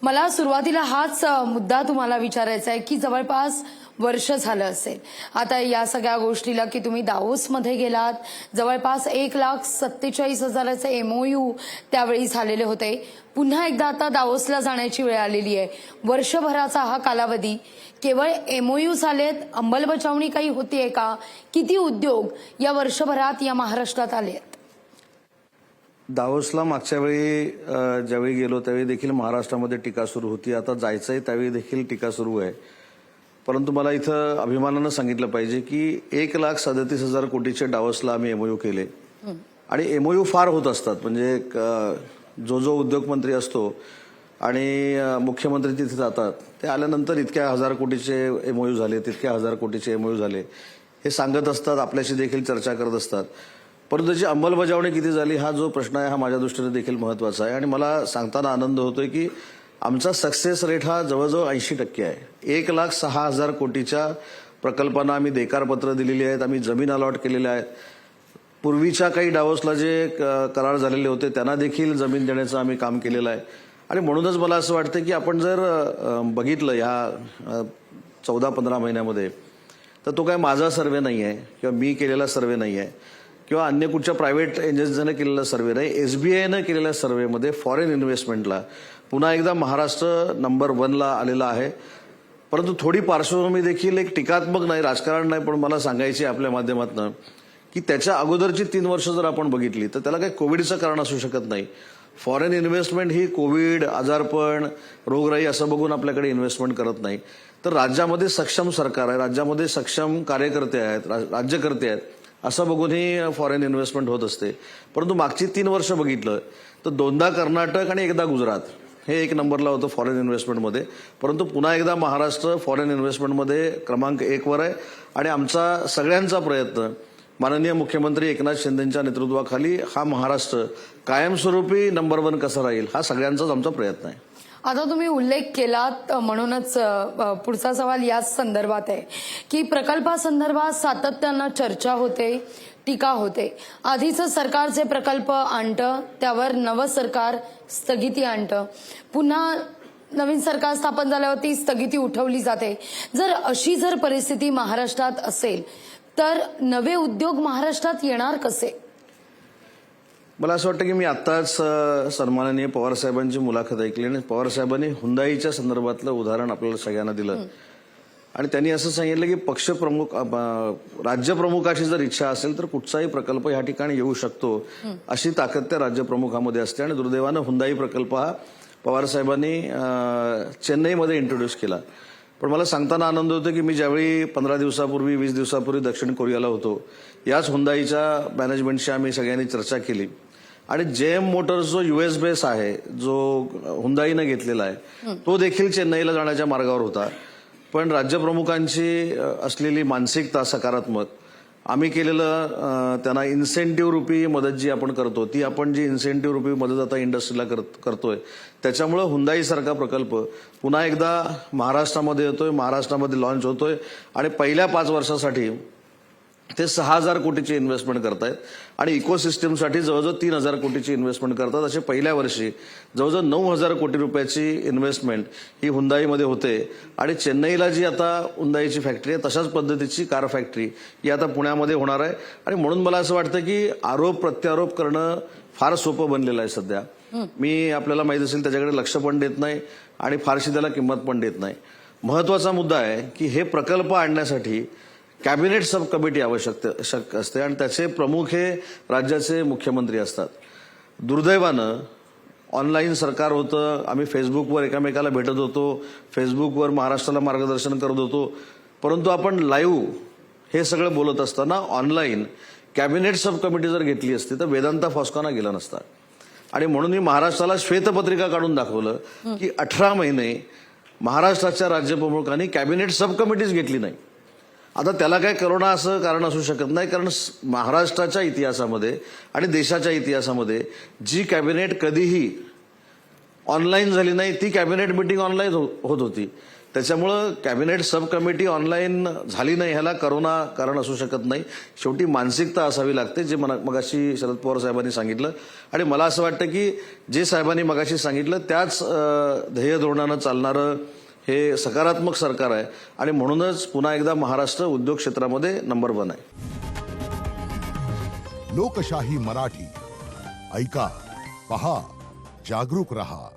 मला सुरुवातीला हाच मुद्दा तुम्हाला विचारायचा आहे की जवळपास वर्ष झालं असेल आता या सगळ्या गोष्टीला की तुम्ही दावोसमध्ये गेलात, जवळपास 1,47,000चे एमओयू त्यावेळी झालेले होते. पुन्हा एकदा आता दावोसला जाण्याची वेळ आलेली आहे. वर्षभराचा हा कालावधी केवळ एमओयू झालेत, अंमलबजावणी काही होतीये का? किती उद्योग या वर्षभरात या महाराष्ट्रात आलेत? दावोसला मागच्या वेळी ज्यावेळी गेलो त्यावेळी देखील महाराष्ट्रामध्ये टीका सुरू होती. आता जायचंय त्यावेळी देखील टीका सुरू आहे. परंतु मला इथं अभिमानानं सांगितलं पाहिजे की 1,37,000 कोटीचे दावोसला आम्ही एमओयू केले आणि एमओयू फार होत असतात. म्हणजे जो उद्योग मंत्री असतो आणि मुख्यमंत्री तिथे जातात ते आल्यानंतर इतक्या हजार कोटीचे एमओयू झाले, तितक्या हजार कोटीचे एमओयू झाले हे सांगत असतात, आपल्याशी देखील चर्चा करत असतात. परंतु त्याची अंमलबजावणी किती झाली हा जो प्रश्न आहे हा माझ्या दृष्टीने देखील महत्वाचा आहे. आणि मला सांगताना आनंद होतोय की आमचा सक्सेस रेट हा जवळजवळ 80% आहे. 1,06,000 कोटीच्या प्रकल्पांना आम्ही देकारपत्र दिलेली आहेत, आम्ही जमीन अलॉट केलेल्या आहेत. पूर्वीच्या काही दावोसला जे करार झालेले होते त्यांना देखील जमीन देण्याचं आम्ही काम केलेलं आहे. आणि म्हणूनच मला असं वाटतं की आपण जर बघितलं ह्या 14-15 महिन्यामध्ये तर तो काय माझा सर्व्हे नाही आहे किंवा मी केलेला सर्व्हे नाही आहे किंवा अन्य कुठच्या प्रायव्हेट एजन्सीने केलेला सर्व्हे नाही. एसबीआयनं केलेल्या सर्व्हेमध्ये फॉरेन इन्व्हेस्टमेंटला पुन्हा एकदा महाराष्ट्र नंबर 1ला आलेला आहे. परंतु थोडी पार्श्वभूमी देखील एक टीकात्मक नाही, राजकारण नाही, पण मला सांगायची आपल्या माध्यमातून की त्याच्या अगोदरची 3 वर्ष जर आपण बघितली तर त्याला काही कोविडचं कारण असू शकत नाही. फॉरेन इन्व्हेस्टमेंट ही कोविड, आजारपण, रोगराई असं बघून आपल्याकडे इन्व्हेस्टमेंट करत नाही. तर राज्यामध्ये सक्षम सरकार आहे, राज्यामध्ये सक्षम कार्यकर्ते आहेत, राज्यकर्ते आहेत असं बघूनही फॉरेन इन्व्हेस्टमेंट होत असते. परंतु मागची 3 वर्ष बघितलं तर 2दा कर्नाटक आणि 1दा गुजरात हे 1 नंबरला होतं फॉरेन इन्व्हेस्टमेंटमध्ये. परंतु पुन्हा एकदा महाराष्ट्र फॉरेन इन्व्हेस्टमेंटमध्ये क्रमांक 1वर आहे. आणि आमचा सगळ्यांचा प्रयत्न माननीय मुख्यमंत्री एकनाथ शिंदेंच्या नेतृत्वाखाली हा महाराष्ट्र कायमस्वरूपी नंबर 1 कसा राहील हा सगळ्यांचाच आमचा प्रयत्न आहे. आता तुम्ही उल्लेख केलात म्हणूनच पुढचा सवाल याच संदर्भात आहे की प्रकल्पासंदर्भात सातत्यानं चर्चा होते, टीका होते. आधीचं सरकार जे प्रकल्प आणतं त्यावर नवं सरकार स्थगिती आणतं, पुन्हा नवीन सरकार स्थापन झाल्यावरती स्थगिती उठवली जाते. अशी जर परिस्थिती महाराष्ट्रात असेल तर नवे उद्योग महाराष्ट्रात येणार कसे? मला असं वाटतं की मी आत्ताच सन्माननीय पवार साहेबांची मुलाखत ऐकली आणि पवार साहेबांनी हुंदाईच्या संदर्भातलं उदाहरण आपल्याला सगळ्यांना दिलं आणि त्यांनी असं सांगितलं की पक्षप्रमुख राज्यप्रमुखाची जर इच्छा असेल तर कुठचाही प्रकल्प या ठिकाणी येऊ शकतो अशी ताकद त्या राज्यप्रमुखामध्ये असते. आणि दुर्दैवानं हुंदाई प्रकल्प हा पवार साहेबांनी चेन्नईमध्ये इंट्रोड्यूस केला. पण मला सांगताना आनंद होतो की मी ज्यावेळी 15 दिवसापूर्वी 20 दिवसापूर्वी दक्षिण कोरियाला होतो याच हुंदाईच्या मॅनेजमेंटशी आम्ही सगळ्यांनी चर्चा केली आणि जेएम मोटर्स जो यूएस बेस आहे जो हुंदाईनं घेतलेला आहे तो देखील चेन्नईला जाण्याच्या मार्गावर होता. पण राज्यप्रमुखांची असलेली मानसिकता सकारात्मक, आम्ही केलेलं त्यांना इन्सेंटिव्ह रुपी मदत जी आपण करतो ती आपण जी इन्सेंटिव्ह रुपी मदत आता इंडस्ट्रीला करतोय त्याच्यामुळे हुंदाईसारखा प्रकल्प पुन्हा एकदा महाराष्ट्रामध्ये येतोय, महाराष्ट्रामध्ये लॉन्च होतोय आणि पहिल्या 5 वर्षासाठी ते 6,000 कोटीची इन्व्हेस्टमेंट करतायत आणि इकोसिस्टमसाठी जवळजवळ 3,000 कोटीची इन्व्हेस्टमेंट करतात. असे पहिल्या वर्षी जवळजवळ 9,000 कोटी रुपयाची इन्व्हेस्टमेंट ही हुंदाईमध्ये होते. आणि चेन्नईला जी आता हुंदाईची फॅक्टरी आहे तशाच पद्धतीची कार फॅक्टरी ही आता पुण्यामध्ये होणार आहे. आणि म्हणून मला असं वाटतं की आरोप प्रत्यारोप करणं फार सोपं बनलेलं आहे सध्या. मी आपल्याला माहित असेल त्याच्याकडे लक्ष पण देत नाही आणि फारशी त्याला किंमत पण देत नाही. महत्वाचा मुद्दा आहे की हे प्रकल्प आणण्यासाठी कॅबिनेट सब कमिटी आवश्यक असते आणि त्याचे प्रमुख हे राज्याचे मुख्यमंत्री असतात. दुर्दैवानं ऑनलाईन सरकार होतं, आम्ही फेसबुकवर एकमेकाला भेटत होतो, फेसबुकवर महाराष्ट्राला मार्गदर्शन करत होतो. परंतु आपण लाईव्ह हे सगळं बोलत असताना ऑनलाईन कॅबिनेट सब कमिटी जर घेतली असती तर वेदांता फॉस्काना गेला नसता. आणि म्हणून मी महाराष्ट्राला श्वेतपत्रिका काढून दाखवलं की 18 महिने महाराष्ट्राच्या राज्यप्रमुखांनी कॅबिनेट सब कमिटीच घेतली नाही. आता त्याला काय करोना असं कारण असू शकत नाही, कारण महाराष्ट्राच्या इतिहासामध्ये आणि देशाच्या इतिहासामध्ये जी कॅबिनेट कधीही ऑनलाईन झाली नाही ती कॅबिनेट मिटिंग ऑनलाईन होत होती. त्याच्यामुळं कॅबिनेट सब कमिटी ऑनलाईन झाली नाही ह्याला करोना कारण असू शकत नाही. शेवटी मानसिकता असावी लागते, जे मगाशी शरद पवार साहेबांनी सांगितलं. आणि मला असं वाटतं की जे साहेबांनी मगाशी सांगितलं त्याच ध्येय धोरणानं चालणारं हे सकारात्मक सरकार आहे. आणि म्हणूनच पुन्हा एकदा महाराष्ट्र उद्योग क्षेत्रामध्ये नंबर 1 आहे. लोकशाही मराठी ऐका, पहा, जागरूक रहा.